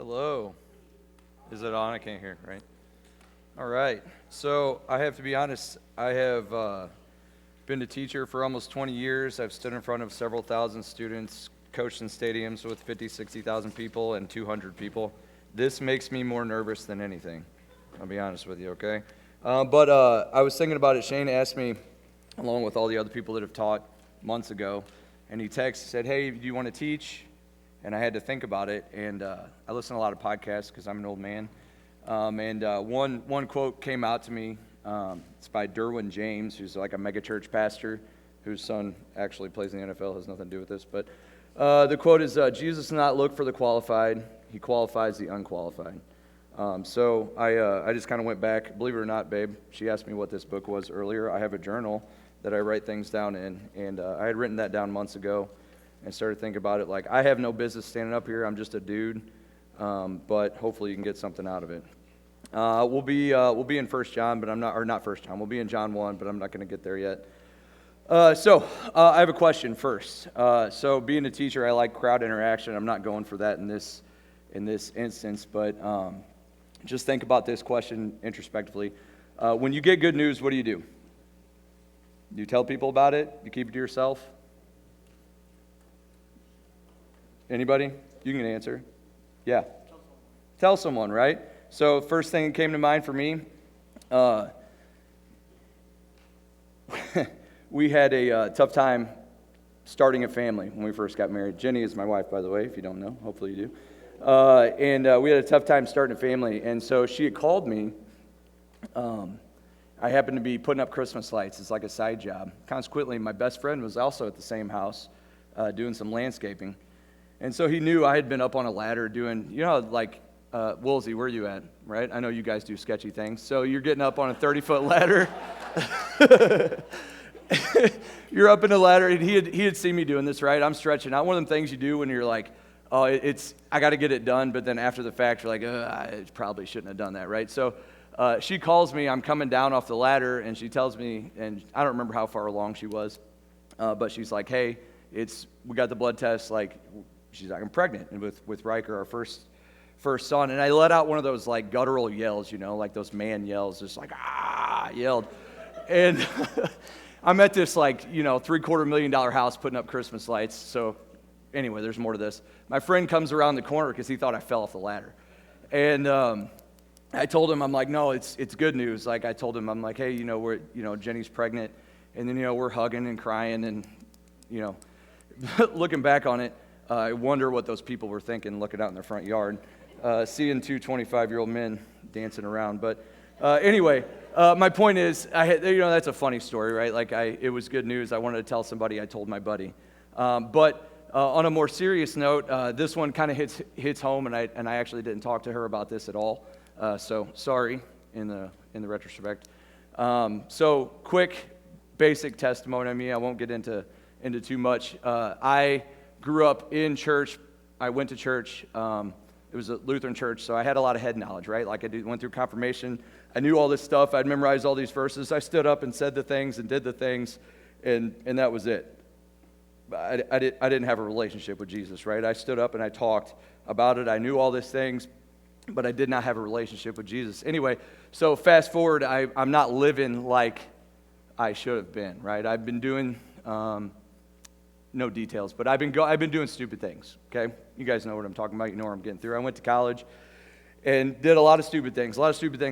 Hello. Is it on? I can't hear, right? All right. So I have to be honest, I have been a teacher for almost 20 years. I've stood in front of several thousand students, coached in stadiums with 50, 60,000 people and 200 people. This makes me more nervous than anything. I'll be honest with you, okay? But I was thinking about it. Shane asked me, along with all the other people that have taught months ago, and he said, hey, do you want to teach? And I had to think about it, and I listen to a lot of podcasts because I'm an old man. One quote came out to me. It's by Derwin James, who's like a megachurch pastor, whose son actually plays in the NFL, has nothing to do with this. But the quote is, Jesus does not look for the qualified, he qualifies the unqualified. So I just kind of went back. Believe it or not, babe, she asked me what this book was earlier. I have a journal that I write things down in, and I had written that down months ago. And started thinking about it like, I have no business standing up here. I'm just a dude, but hopefully you can get something out of it. We'll be in 1 John, but I'm not, or not 1 John. We'll be in John 1, but I'm not going to get there yet. So I have a question first. So being a teacher, I like crowd interaction. I'm not going for that in this instance, but just think about this question introspectively. When you get good news, what do? Do you tell people about it? Do you keep it to yourself? Anybody? You can answer. Yeah. Tell someone, right? So first thing that came to mind for me, we had a tough time starting a family when we first got married. Jenny is my wife, by the way, if you don't know. Hopefully you do. And we had a tough time starting a family. And so she had called me. I happened to be putting up Christmas lights. It's like a side job. Consequently, my best friend was also at the same house doing some landscaping. And so he knew I had been up on a ladder doing, like, Woolsey, where are you at, right? I know you guys do sketchy things. So you're getting up on a 30-foot ladder. You're up in a ladder, and he had seen me doing this, right? I'm stretching out. One of them things you do when you're like, oh, I got to get it done, but then after the fact, you're like, I probably shouldn't have done that, right? So she calls me. I'm coming down off the ladder, and she tells me, and I don't remember how far along she was, but she's like, hey, we got the blood test, like, she's like, I'm pregnant, and with Riker, our first son, and I let out one of those like guttural yells, like those man yells, just like yelled, and I'm at this like $750,000 house putting up Christmas lights. So anyway, there's more to this. My friend comes around the corner because he thought I fell off the ladder, and I told him, I'm like, no, it's good news. Like I told him, I'm like, hey, we're Jenny's pregnant, and then we're hugging and crying, and looking back on it. I wonder what those people were thinking looking out in their front yard, seeing two 25-year-old men dancing around. But anyway, my point is, that's a funny story, right? Like, it was good news. I wanted to tell somebody. I told my buddy. But on a more serious note, this one kind of hits home, and I actually didn't talk to her about this at all. So sorry in the retrospect. So quick, basic testimony on me. I won't get into too much. I grew up in church. I went to church. It was a Lutheran church, so I had a lot of head knowledge, right? Like went through confirmation. I knew all this stuff. I'd memorized all these verses. I stood up and said the things and did the things, and that was it. I didn't have a relationship with Jesus, right? I stood up and I talked about it. I knew all these things, but I did not have a relationship with Jesus. Anyway, so fast forward, I'm not living like I should have been, right? I've been doing... no details, but I've been doing stupid things, okay? You guys know what I'm talking about. You know where I'm getting through. I went to college and did a lot of stupid things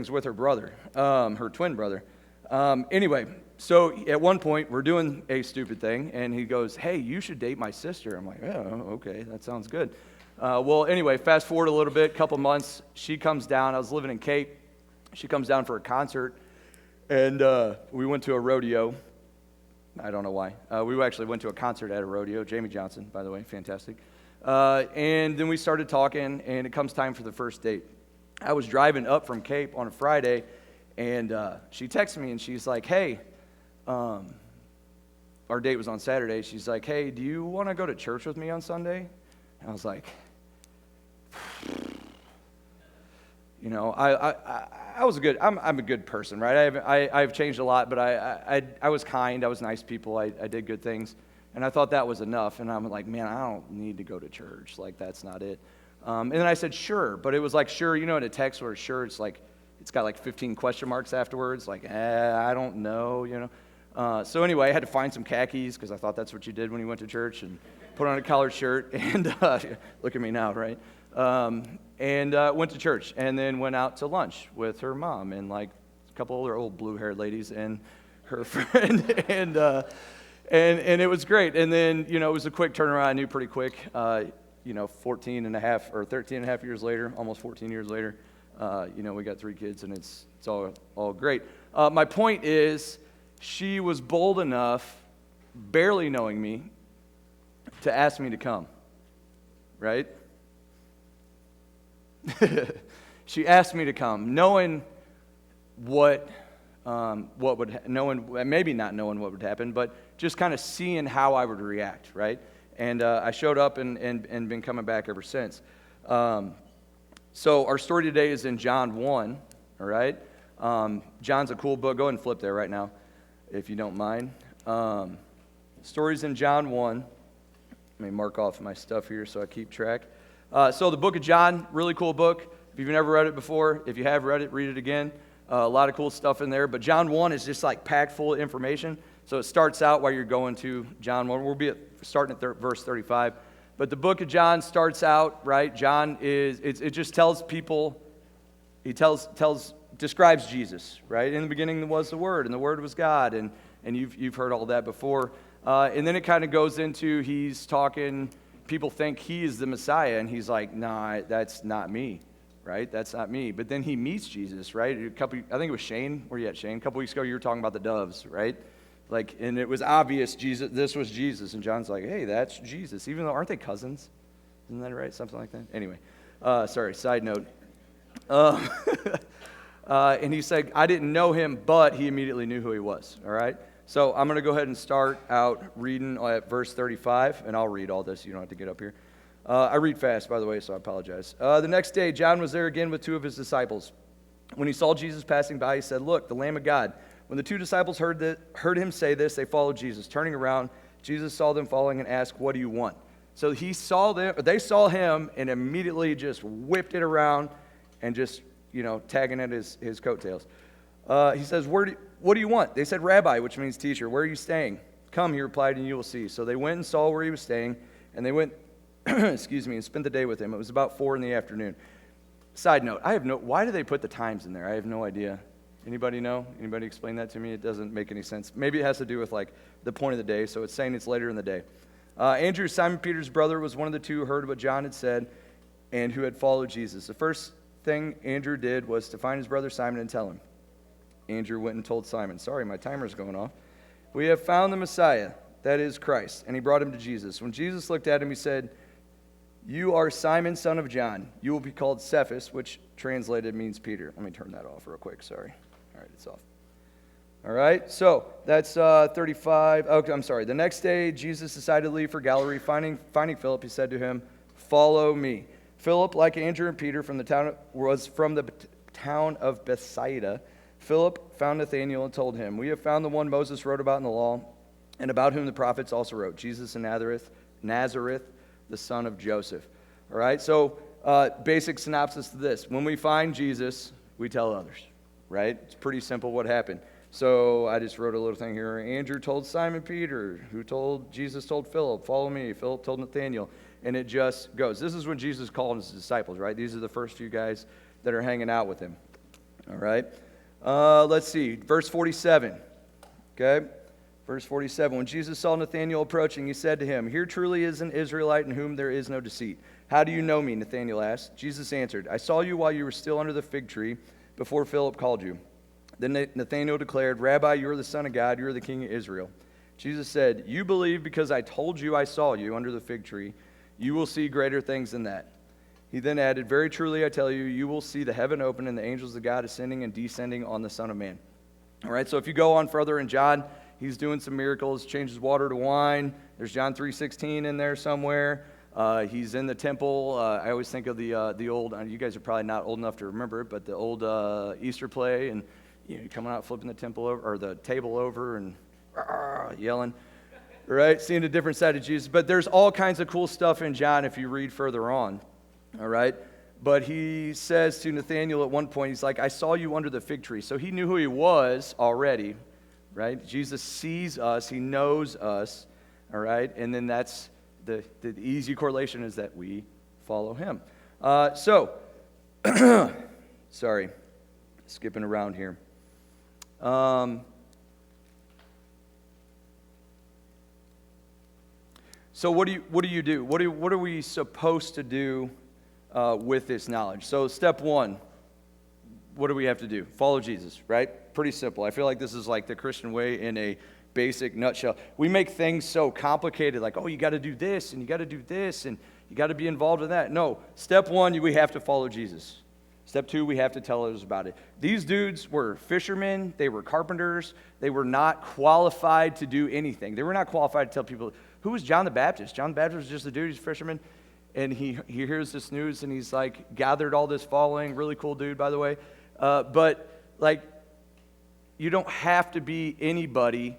with her brother, her twin brother. Anyway, so at one point, we're doing a stupid thing, and he goes, hey, you should date my sister. I'm like, oh, okay, that sounds good. Well, anyway, fast forward a little bit, couple months, she comes down. I was living in Cape. She comes down for a concert, and we went to a rodeo. I don't know why. We actually went to a concert at a rodeo. Jamie Johnson, by the way, fantastic. And then we started talking, and it comes time for the first date. I was driving up from Cape on a Friday, and she texted me, and she's like, hey, our date was on Saturday. She's like, hey, do you want to go to church with me on Sunday? And I was like, I was I'm a good person, right? I've changed a lot, but I was kind. I was nice to people. I did good things, and I thought that was enough. And I'm like, man, I don't need to go to church. Like, that's not it. And then I said, sure. But it was like, sure, in a text where sure, it's got like 15 question marks afterwards. Like, I don't know, So anyway, I had to find some khakis because I thought that's what you did when you went to church, and put on a collared shirt. And look at me now, right? And went to church, and then went out to lunch with her mom and like a couple other old blue-haired ladies and her friend. And it was great. And then, it was a quick turnaround. I knew pretty quick. 14 and a half or 13 and a half years later, almost 14 years later, we got 3 kids, and it's all great. My point is, she was bold enough, barely knowing me, to ask me to come, right? She asked me to come, knowing maybe not knowing what would happen, but just kind of seeing how I would react, right? And I showed up and been coming back ever since. So our story today is in John 1, all right? John's a cool book. Go ahead and flip there right now, if you don't mind. Story's in John 1. Let me mark off my stuff here so I keep track. So the book of John, really cool book. If you've never read it before, if you have read it, read it again. A lot of cool stuff in there. But John 1 is just like packed full of information. So it starts out while you're going to John 1. We'll be starting at verse 35. But the book of John starts out, right? John it just tells people, describes Jesus, right? In the beginning was the Word, and the Word was God. And you've heard all that before. And then it kind of goes into, he's talking, people think he is the Messiah, and he's like, nah, that's not me, right? That's not me. But then he meets Jesus, right? I think it was Shane. Where you at, Shane? A couple weeks ago, you were talking about the doves, right? Like, and it was obvious this was Jesus, and John's like, hey, that's Jesus. Even though, aren't they cousins? Isn't that right? Something like that? Anyway, sorry, side note. And he said, I didn't know him, but he immediately knew who he was, all right? So I'm going to go ahead and start out reading at verse 35, and I'll read all this. You don't have to get up here. I read fast, by the way, so I apologize. The next day, John was there again with 2 of his disciples. When he saw Jesus passing by, he said, look, the Lamb of God. When the 2 disciples heard him say this, they followed Jesus. Turning around, Jesus saw them following and asked, what do you want? So they saw him and immediately just whipped it around and just, tagging at his coattails. He says, what do you want? They said, Rabbi, which means teacher. Where are you staying? Come, he replied, and you will see. So they went and saw where he was staying, and they went, and spent the day with him. It was about 4 p.m. Side note, why do they put the times in there? I have no idea. Anybody know? Anybody explain that to me? It doesn't make any sense. Maybe it has to do with like the point of the day, so it's saying it's later in the day. Andrew, Simon Peter's brother, was one of the 2 who heard what John had said and who had followed Jesus. The first thing Andrew did was to find his brother Simon and tell him. Andrew went and told Simon, sorry, my timer's going off. We have found the Messiah, that is Christ. And he brought him to Jesus. When Jesus looked at him, he said, you are Simon, son of John. You will be called Cephas, which translated means Peter. Let me turn that off real quick, sorry. All right, it's off. All right, so that's 35. Okay, I'm sorry. The next day, Jesus decided to leave for Galilee. Finding Philip, he said to him, follow me. Philip, like Andrew and Peter, was from the town of Bethsaida. Philip found Nathanael and told him, we have found the one Moses wrote about in the law, and about whom the prophets also wrote, Jesus of Nazareth, the son of Joseph. All right, so basic synopsis to this. When we find Jesus, we tell others, right? It's pretty simple what happened. So I just wrote a little thing here. Andrew told Simon Peter, Jesus told Philip, follow me. Philip told Nathanael, and it just goes. This is when Jesus called his disciples, right? These are the first few guys that are hanging out with him. All right. Let's see, verse 47, okay? Verse 47, when Jesus saw Nathanael approaching, he said to him, here truly is an Israelite in whom there is no deceit. How do you know me? Nathanael asked. Jesus answered, I saw you while you were still under the fig tree before Philip called you. Then Nathanael declared, Rabbi, you are the Son of God, you are the King of Israel. Jesus said, you believe because I told you I saw you under the fig tree. You will see greater things than that. He then added, very truly I tell you, you will see the heaven open and the angels of God ascending and descending on the Son of Man. All right, so if you go on further in John, he's doing some miracles, changes water to wine. There's John 3:16 in there somewhere. He's in the temple. I always think of the old, you guys are probably not old enough to remember it, but the old Easter play, and coming out, flipping the temple over, or the table over, and yelling, right? Seeing a different side of Jesus. But there's all kinds of cool stuff in John if you read further on. all right? But he says to Nathanael at one point, he's like, I saw you under the fig tree. So he knew who he was already, right? Jesus sees us, he knows us, all right? And then that's the easy correlation is that we follow him. Sorry, skipping around here. So what do you do? What are we supposed to do with this knowledge? So step one, what do we have to do? Follow Jesus, right? Pretty simple. I feel like this is like the Christian way in a basic nutshell. We make things so complicated, like, oh, you got to do this, and you got to do this, and you got to be involved in that. No, step one, we have to follow Jesus. Step two, we have to tell others about it. These dudes were fishermen. They were carpenters. They were not qualified to do anything. They were not qualified to tell people. Who was John the Baptist? John the Baptist was just a dude. He's a fisherman. And he hears this news, and he's like gathered all this following. Really cool dude, by the way. But like, you don't have to be anybody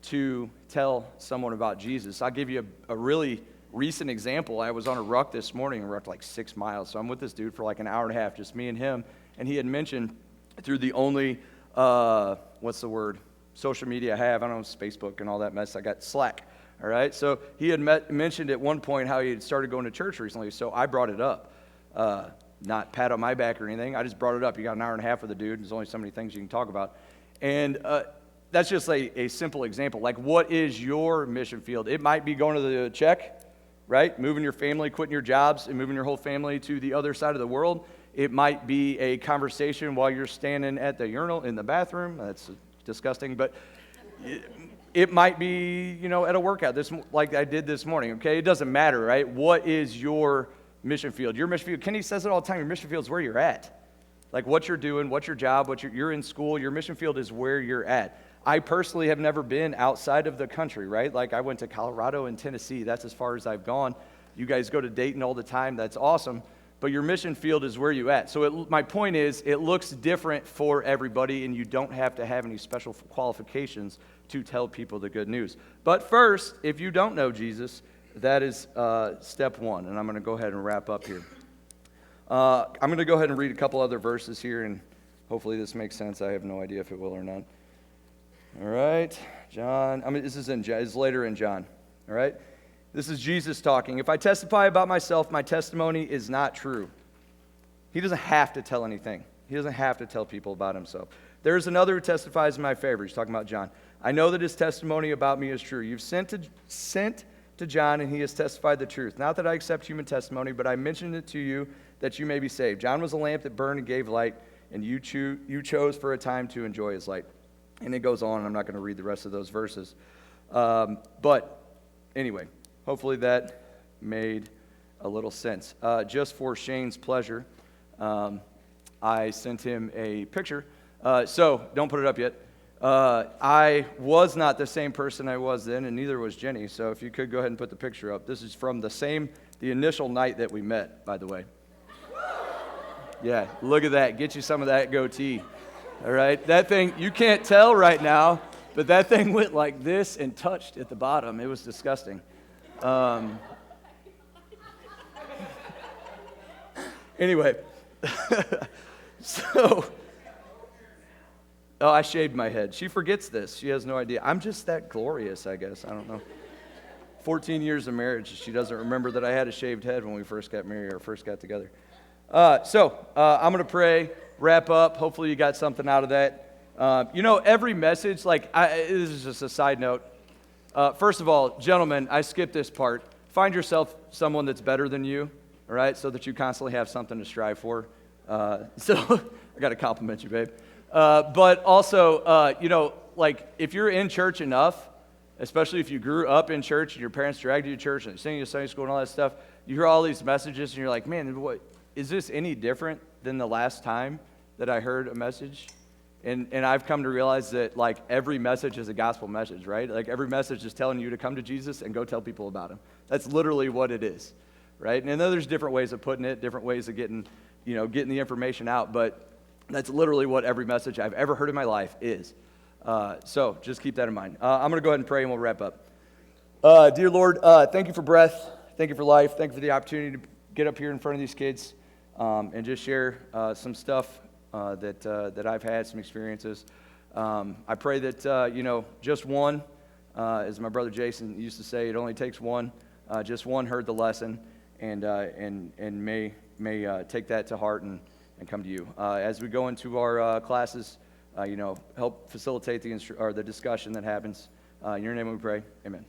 to tell someone about Jesus. I'll give you a really recent example. I was on a ruck this morning, and rucked like 6 miles. So I'm with this dude for like an hour and a half, just me and him. And he had mentioned through the only, social media I have. I don't know, Facebook and all that mess. I got Slack. All right, so he had mentioned at one point how he had started going to church recently, so I brought it up. Not pat on my back or anything. I just brought it up. You got an hour and a half with the dude. There's only so many things you can talk about. And that's just a simple example. Like, what is your mission field? It might be going to the check, right? Moving your family, quitting your jobs, and moving your whole family to the other side of the world. It might be a conversation while you're standing at the urinal in the bathroom. That's disgusting, but... It might be, at a workout, like I did this morning, okay? It doesn't matter, right? What is your mission field? Your mission field, Kenny says it all the time, your mission field is where you're at. Like what you're doing, what's your job, you're in school, your mission field is where you're at. I personally have never been outside of the country, right? Like I went to Colorado and Tennessee. That's as far as I've gone. You guys go to Dayton all the time. That's awesome. But your mission field is where you at. So my point is, it looks different for everybody, and you don't have to have any special qualifications to tell people the good news. But first, if you don't know Jesus, that is step one, and I'm going to go ahead and wrap up here. I'm going to go ahead and read a couple other verses here, and hopefully this makes sense. I have no idea if it will or not. All right, John. This is later in John. All right. This is Jesus talking. If I testify about myself, my testimony is not true. He doesn't have to tell anything. He doesn't have to tell people about himself. There is another who testifies in my favor. He's talking about John. I know that his testimony about me is true. You've sent to John, and he has testified the truth. Not that I accept human testimony, but I mentioned it to you that you may be saved. John was a lamp that burned and gave light, and you chose for a time to enjoy his light. And it goes on, and I'm not going to read the rest of those verses. But anyway, hopefully that made a little sense. Just for Shane's pleasure, I sent him a picture. So don't put it up yet. I was not the same person I was then, and neither was Jenny. So if you could go ahead and put the picture up. This is from the initial night that we met, by the way. Yeah, look at that. Get you some of that goatee. All right, that thing, you can't tell right now, but that thing went like this and touched at the bottom. It was disgusting. Anyway, I shaved my head. She forgets this. She has no idea. I'm just that glorious, I guess. I don't know. 14 years of marriage, she doesn't remember that I had a shaved head when we first got married or first got together. I'm going to pray, wrap up. Hopefully you got something out of that. Every message, this is just a side note. First of all, gentlemen, I skipped this part. Find yourself someone that's better than you, all right, so that you constantly have something to strive for. I got to compliment you, babe. But also, if you're in church enough, especially if you grew up in church and your parents dragged you to church and sending you to Sunday school and all that stuff, you hear all these messages and you're like, man, what is this any different than the last time that I heard a message? And I've come to realize that, every message is a gospel message, right? Every message is telling you to come to Jesus and go tell people about him. That's literally what it is, right? And I know there's different ways of putting it, different ways of getting the information out, but that's literally what every message I've ever heard in my life is. So just keep that in mind. I'm going to go ahead and pray, and we'll wrap up. Dear Lord, thank you for breath. Thank you for life. Thank you for the opportunity get up here in front of these kids and just share some stuff that I've had, some experiences. I pray that, just one, as my brother Jason used to say, it only takes one. Just one heard the lesson and may take that to heart and come to you. As we go into our classes, help facilitate the discussion that happens. In your name we pray. Amen.